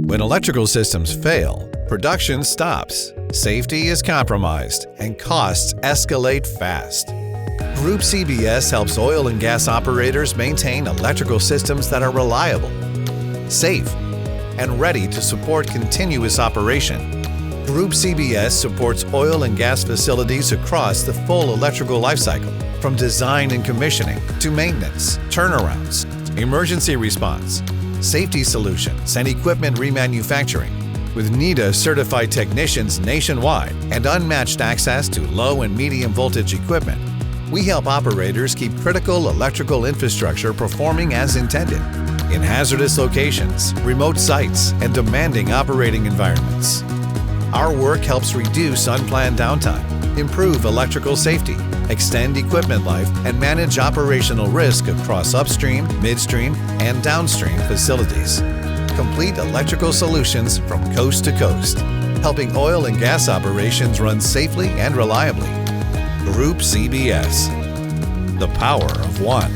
When electrical systems fail, production stops, safety is compromised, and costs escalate fast. Group CBS helps oil and gas operators maintain electrical systems that are reliable, safe, and ready to support continuous operation. Group CBS supports oil and gas facilities across the full electrical lifecycle, from design and commissioning to maintenance, turnarounds, emergency response, safety solutions, and equipment remanufacturing. With NEDA-certified technicians nationwide and unmatched access to low and medium voltage equipment, we help operators keep critical electrical infrastructure performing as intended in hazardous locations, remote sites, and demanding operating environments. Our work helps reduce unplanned downtime, improve electrical safety, extend equipment life, and manage operational risk across upstream, midstream, and downstream facilities. Complete electrical solutions from coast to coast, helping oil and gas operations run safely and reliably. Group CBS, the power of one.